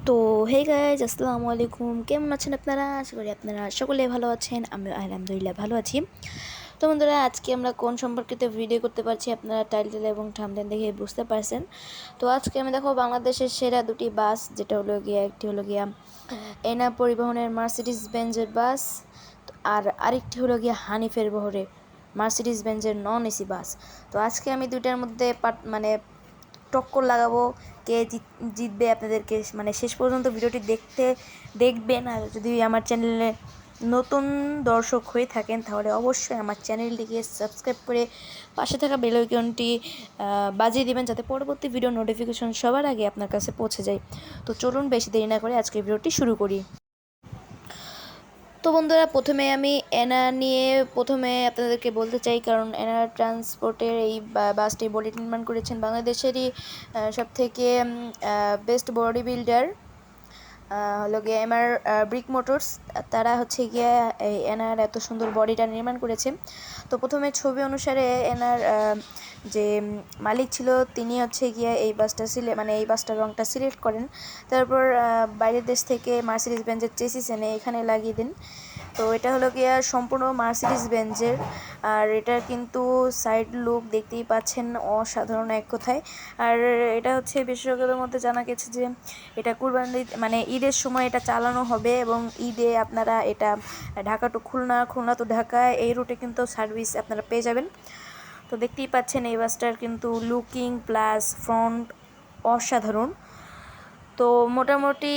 তো hey guys, আসসালামু আলাইকুম। কেমন আছেন আপনারা? আশা করি আপনারা সকলে ভালো আছেন। আমিও আলহামদুলিল্লাহ ভালো আছি। তো বন্ধুরা, আজকে আমরা কোন সম্পর্কিত ভিডিও করতে পারছি আপনারা টাইটেল এবং থাম্বনেল দেখে বুঝতে পারছেন। তো আজকে আমি দেখো বাংলাদেশের সেরা দুটি বাস, যেটা হলো গিয়া একটি হলো গিয়া এনা পরিবহনের মার্সিডিজ বেঞ্জের বাস, আর আরেকটি হলো গিয়া হানিফের বহরে মার্সিডিজ বেঞ্জের নন এসি বাস। তো আজকে আমি দুইটার মধ্যে টক্কর লাগাবো, কে জিতবে। আপনাদেরকে মানে শেষ পর্যন্ত ভিডিওটি দেখবেন। আর যদি আমার চ্যানেলে নতুন দর্শক হয়ে থাকেন তাহলে অবশ্যই আমার চ্যানেলটিকে সাবস্ক্রাইব করে পাশে থাকা বেল আইকনটি বাজিয়ে দিবেন, যাতে পরবর্তী ভিডিও নোটিফিকেশন সবার আগে আপনার কাছে পৌঁছে যায়। তো চলুন বেশি দেরি না করে আজকে ভিডিওটি শুরু করি। তো বন্ধুরা, প্রথমে আমি প্রথমে আপনাদেরকে বলতে চাই, কারণ এনা ট্রান্সপোর্টের এই বাসটি বডি নির্মাণ করেছেন বাংলাদেশেরই সবথেকে বেস্ট বডি বিল্ডার হলো গিয়ে এমআর ব্রিক মোটরস। তারা হচ্ছে গিয়ে এই এনার এত সুন্দর বডিটা নির্মাণ করেছে। তো প্রথমে ছবি অনুসারে এনার যে মালিক ছিল তিনি হচ্ছে গিয়ে এই বাসটার রংটা সিলেক্ট করেন। তারপর বাইরের দেশ থেকে মার্সিডিজ বেঞ্জের চেসিস এনে এখানে লাগিয়ে দেন। তো এটা হলো গিয়া সম্পূর্ণ মার্সিডিজ বেঞ্জের। আর এটার কিন্তু সাইড লুক দেখতেই পাচ্ছেন, অসাধারণ এক কথায়। আর এটা হচ্ছে বিশেষজ্ঞদের মধ্যে জানা গেছে যে এটা কুরবানি মানে ঈদের সময় এটা চালানো হবে, এবং ঈদে আপনারা এটা ঢাকা টু খুলনা টু ঢাকা এই রুটে কিন্তু সার্ভিস আপনারা পেয়ে যাবেন। তো দেখতেই পাচ্ছেন এই বাসটার কিন্তু লুকিং প্লাস ফ্রন্ট অসাধারণ। তো মোটামুটি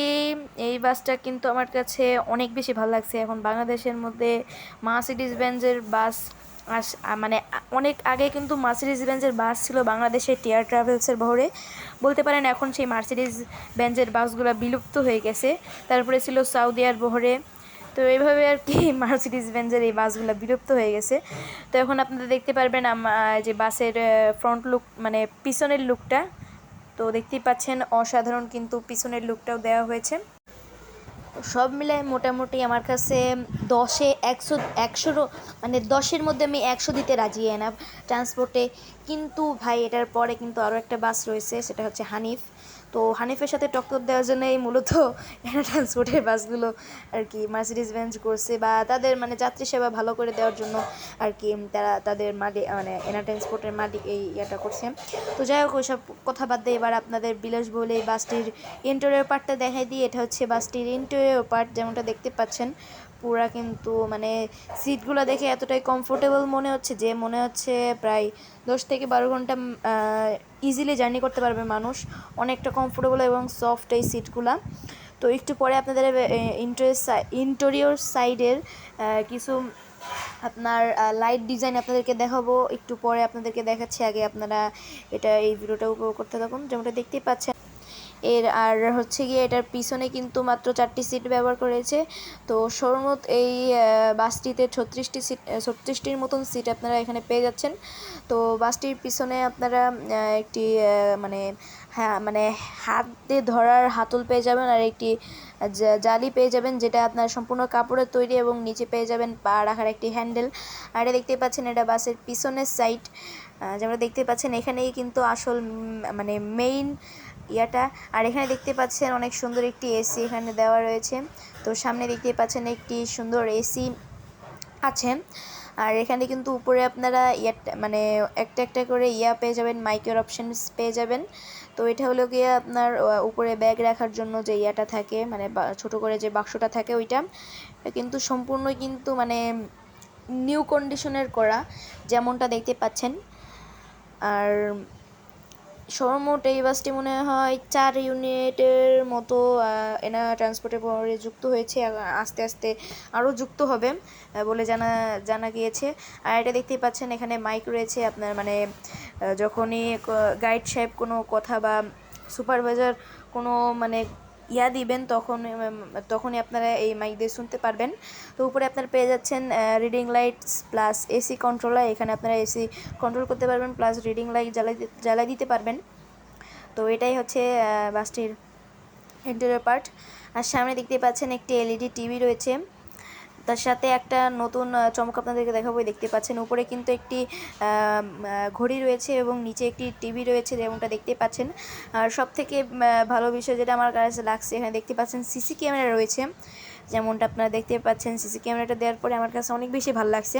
এই বাসটা কিন্তু আমার কাছে অনেক বেশি ভালো লাগছে। এখন বাংলাদেশের মধ্যে মার্সিডিজ বেঞ্জের বাস মানে অনেক আগে কিন্তু মার্সিডিজ বেঞ্জের বাস ছিল বাংলাদেশের টিয়ার ট্রাভেলসের বহরে, বলতে পারেন। এখন সেই মার্সিডিজ বেঞ্জের বাসগুলো বিলুপ্ত হয়ে গেছে। তারপরে ছিল সাউদিয়ার বহরে। তো এইভাবে আর কি মার্সিডিজ বেঞ্জের এই বাসগুলো বিলুপ্ত হয়ে গেছে। তো এখন আপনারা দেখতে পারবেন যে বাসের ফ্রন্ট লুক মানে পিছনের লুকটা, তো দেখতেই পাচ্ছেন অসাধারণ কিন্তু পিছনের লুকটাও দেওয়া হয়েছে। সব মিলায় মোটামুটি আমার কাছে 10-100 মানে 10-এর মধ্যে আমি 100 দিতে রাজি না ট্রান্সপোর্টে। কিন্তু ভাই, এটার পরে কিন্তু আরও একটা বাস রয়েছে, সেটা হচ্ছে হানিফ। তো হানিফের সাথে টক্কর দেওয়ার জন্যই মূলত এনা ট্রান্সপোর্টের বাসগুলো আর কি মার্সিডিজ বেঞ্জ করছে, বা তাদের মানে যাত্রী সেবা ভালো করে দেওয়ার জন্য আর কি তারা তাদের মানে এনা ট্রান্সপোর্টের এই ইয়েটা করছে। তো যাই হোক, ওইসব কথা বাদ দিয়ে এবার আপনাদের বিলাসবহুল এই বাসটির ইন্টেরিয়র পার্টটা দেখাই দিই। এটা হচ্ছে বাসটির ইন্টেরিয়র পার্ট, যেমনটা দেখতে পাচ্ছেন। পুরা কিন্তু মানে সিটগুলো দেখে এতটাই কমফোর্টেবল মনে হচ্ছে প্রায় 10 থেকে 12 ঘন্টা ইজিলি জার্নি করতে পারবে মানুষ। অনেকটা কমফোর্টেবল এবং সফট এই সিটগুলা। তো একটু পরে আপনাদের ইন্টেরিয়র সাইডের কিছু আপনার লাইট ডিজাইন আপনাদেরকে দেখাবো একটু পরে। আপনাদেরকে দেখাচ্ছি, আগে আপনারা এই ভিডিওটা উপভোগ করতে থাকুন। যেমনটা দেখতেই পাচ্ছেন আর হচ্ছে গিয়ে এটার পিছনে কিন্তু মাত্র 4টি সিট ব্যবহার করেছে। তো সর্বমোট এই বাসটিতে 36টির মতন সিট আপনারা এখানে পেয়ে যাচ্ছেন। তো বাসটির পিছনে আপনারা একটি মানে হাত দিয়ে ধরার হাতল পেয়ে যাবেন, আর একটি জালি পেয়ে যাবেন, যেটা আপনার সম্পূর্ণ কাপড়ের তৈরি, এবং নিচে পেয়ে যাবেন পা রাখার একটি হ্যান্ডেল। আর এটা দেখতে পাচ্ছেন, এটা বাসের পিছনের সাইড। যেমন দেখতে পাচ্ছেন এখানেই কিন্তু আসল মানে মেইন ইয়াটা। আর এখানে দেখতে পাচ্ছেন অনেক সুন্দর একটি এসি এখানে দেওয়া রয়েছে। তো সামনে দেখতে পাচ্ছেন একটি সুন্দর এসি আছে। আর এখানে কিন্তু উপরে আপনারা মানে একটা করে পেয়ে যাবেন, মাইকের অপশানস পেয়ে যাবেন। তো এটা হলো গিয়ে আপনার উপরে ব্যাগ রাখার জন্য যে ইয়াটা থাকে, মানে ছোট করে যে বাক্সটা থাকে, ওইটা কিন্তু সম্পূর্ণই কিন্তু মানে নিউ কন্ডিশনের করা, যেমনটা দেখতে পাচ্ছেন। আর সর্বমোট এই বাসটি মনে হয় 4 ইউনিটের মতো এনা ট্রান্সপোর্টের পরে যুক্ত হয়েছে, আস্তে আস্তে আরও যুক্ত হবে বলে জানা গিয়েছে। আর এটা দেখতেই পাচ্ছেন এখানে মাইক রয়েছে। আপনার মানে যখনই গাইড সাহেব কোনো কথা বা সুপারভাইজার কোনো মানে দিবেন, তখনই আপনারা এই মাইক দিয়ে শুনতে পারবেন। তো উপরে আপনারা পেয়ে যাচ্ছেন reading lights plus AC controller. এখানে আপনারা এসি কন্ট্রোল করতে পারবেন, প্লাস রিডিং লাইট জ্বালাই দিতে পারবেন। তো এটাই হচ্ছে বাসটির ইন্টেরিয়র পার্ট। আর সামনে দেখতে পাচ্ছেন একটি এলইডি টিভি রয়েছে। তার সাথে একটা নতুন চমক আপনাদেরকে দেখাবো। দেখতে পাচ্ছেন উপরে কিন্তু একটি ঘড়ি রয়েছে এবং নিচে একটি টিভি রয়েছে, যেমনটা দেখতে পাচ্ছেন। আর সবথেকে ভালো বিষয় যেটা আমার কাছে লাগছে, এখানে দেখতে পাচ্ছেন সিসি ক্যামেরা রয়েছে, যেমনটা আপনারা দেখতে পাচ্ছেন। সিসি ক্যামেরাটা দেওয়ার পরে আমার কাছে অনেক বেশি ভালো লাগছে।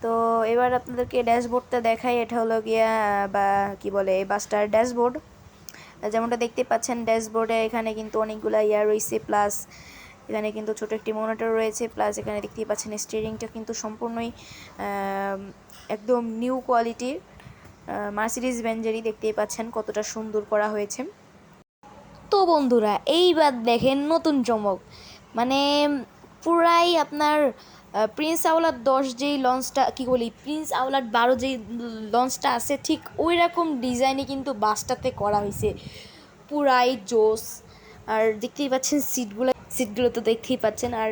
তো এবার আপনাদেরকে ড্যাশবোর্ডটা দেখাই। এটা হলো গিয়া বা কি বলে এই বাসটার ড্যাশবোর্ড। যেমনটা দেখতে পাচ্ছেন ড্যাশবোর্ডে এখানে কিন্তু অনেকগুলো ইয়ার রয়েছে, প্লাস এখানে কিন্তু ছোট একটি মনিটর রয়েছে, প্লাস এখানে দেখতেই পাচ্ছেন স্টিয়ারিংটা কিন্তু সম্পূর্ণই একদম নিউ কোয়ালিটির মার্সিডিজ বেঞ্জেরই। দেখতেই পাচ্ছেন কতটা সুন্দর করা হয়েছে। তো বন্ধুরা এইবার দেখেন নতুন চমক, মানে পুরাই আপনার প্রিন্স আওলাদ 10 যেই লঞ্চটা কি বলি, প্রিন্স আওলাদ 12 যেই লঞ্চটা আছে, ঠিক ওই রকম ডিজাইনে কিন্তু বাসটাতে করা হয়েছে, পুরাই জোস। আর দেখতেই পাচ্ছেন সিটগুলো তো দেখতেই পাচ্ছেন। আর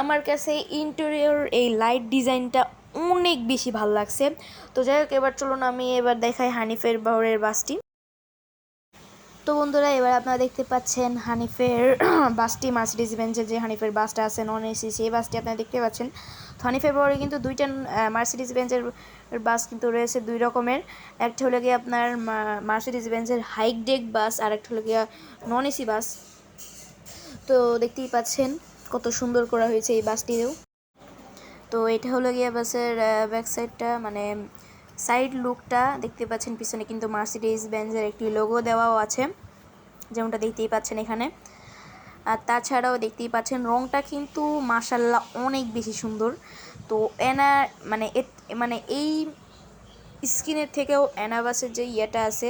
আমার কাছে ইন্টেরিয়র এই লাইট ডিজাইনটা অনেক বেশি ভালো লাগছে। তো যাই হোক, এবার চলুন আমি এবার দেখাই হানিফের বহরের বাসটি। তো বন্ধুরা এবার আপনারা দেখতে পাচ্ছেন হানিফের বাসটি, মার্সিডিজ বেঞ্জের যে হানিফের বাসটা আছে নন এসি, সেই বাসটি আপনারা দেখতে পাচ্ছেন। তো হানিফের বহরে কিন্তু দুইটা মার্সিডিজ বেঞ্জের বাস কিন্তু রয়েছে দুই রকমের। একটা হলো গিয়ে আপনার মার্সিডিজ বেঞ্জের হাইক ডেক বাস, আর একটা হলো গিয়া নন এসি বাস। তো দেখতেই পাচ্ছেন কত সুন্দর করা হয়েছে এই বাসটিও। তো এটা হলো গিয়া বাসের ব্যাক সাইডটা, মানে সাইড লুকটা দেখতে পাচ্ছেন। পিছনে কিন্তু মার্সিডিজ বেঞ্জের একটি লোগো দেওয়াও আছে, যেমনটা দেখতেই পাচ্ছেন এখানে। আর তাছাড়াও দেখতেই পাচ্ছেন রংটা কিন্তু মাশাল্লাহ অনেক বেশি সুন্দর। তো মানে এই স্কিনের থেকেও অ্যানাবাসের যে ইয়েটা আছে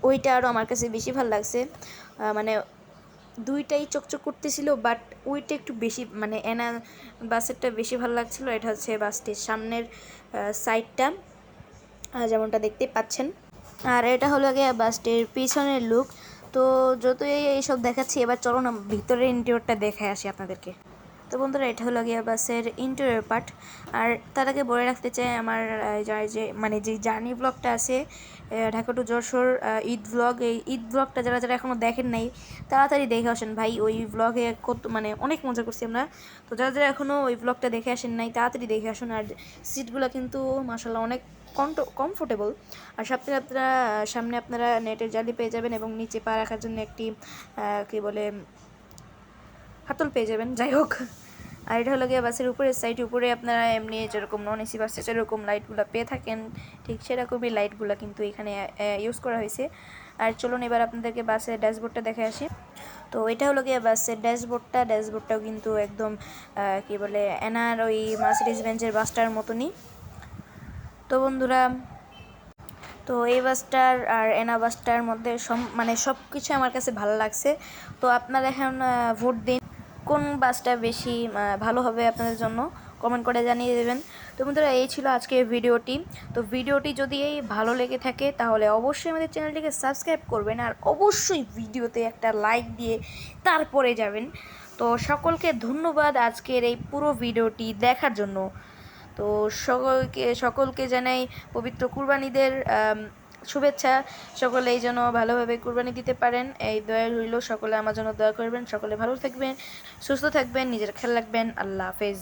ওইটা আরও আমার কাছে বেশি ভালো লাগছে। মানে দুইটাই চকচক করতেছিল, বাট ওইটা একটু বেশি, মানে এনা বাসেরটা বেশি ভালো লাগছিল। এটা হচ্ছে বাসটির সামনের সাইডটা, যেমনটা দেখতে পাচ্ছেন। আর এটা হলো গিয়ে বাসটির পিছনের লুক। তো যতই এইসব দেখাচ্ছি, এবার চলো না ভিতরের ইন্টেরিয়রটা দেখে আসি আপনাদেরকে। তো বন্ধুরা এটা হলো গিয়া বাসের ইন্টেরিয়র পার্ট। আর তার আগে বলে রাখতে চাই, আমার যে জার্নি ব্লগটা আছে ঢাকা টু যশোর ঈদ ব্লগ, এই ঈদ ব্লগটা যারা যারা এখনও দেখেন নাই তাড়াতাড়ি দেখে আসেন ভাই। ওই ব্লগে মানে অনেক মজা করছি আমরা। তো যারা যারা এখনও ওই ব্লগটা দেখে আসেন নাই তাড়াতাড়ি দেখে আসুন। আর সিটগুলো কিন্তু মাশাআল্লাহ অনেক কমফোর্টেবল। আর সামনে আপনারা নেটের জালি পেয়ে যাবেন এবং নিচে পা রাখার জন্য একটি কী বলে হাতল পেয়ে যাবেন। যাই হোক, আর এটা হলো গিয়ে বাসের উপরের সাইড। উপরে আপনারা এমনি যেরকম নন এসি বাসে যেরকম লাইটগুলো পেয়ে থাকেন, ঠিক সেরকমই লাইটগুলো কিন্তু এখানে ইউজ করা হয়েছে। আর চলুন এবার আপনাদেরকে বাসের ড্যাশবোর্ডটা দেখে আসি। তো এটা হলো গিয়ে বাসের ড্যাশবোর্ডটাও কিন্তু একদম কী বলে এনার ওই মার্সিডিজ বেঞ্জের বাসটার মতনই। তো বন্ধুরা, তো এই বাসটার আর এনা বাসটার মধ্যে মানে সব কিছু আমার কাছে ভালো লাগছে। তো আপনারা এখন ভোট দিন কোন বাসটা বেশি ভালো হবে আপনাদের জন্য, কমেন্ট করে জানিয়ে দেবেন। তো বন্ধুরা এই ছিল আজকের ভিডিওটি। তো ভিডিওটি যদি ভালো লেগে থাকে তাহলে অবশ্যই আমাদের চ্যানেলটিকে সাবস্ক্রাইব করবেন, আর অবশ্যই ভিডিওতে একটা লাইক দিয়ে তারপরে যাবেন। তো সকলকে ধন্যবাদ আজকের এই পুরো ভিডিওটি দেখার জন্য। তো সকলকে জানাই পবিত্র কুরবানিদের শুভেচ্ছা। সকলে এই জন্য ভালোভাবে কুরবানি দিতে পারেন, এই দয়া রইল। সকলে আমার জন্য দয়া করবেন। সকলে ভালো থাকবেন, সুস্থ থাকবেন, নিজের খেয়াল রাখবেন। আল্লাহ হাফেজ।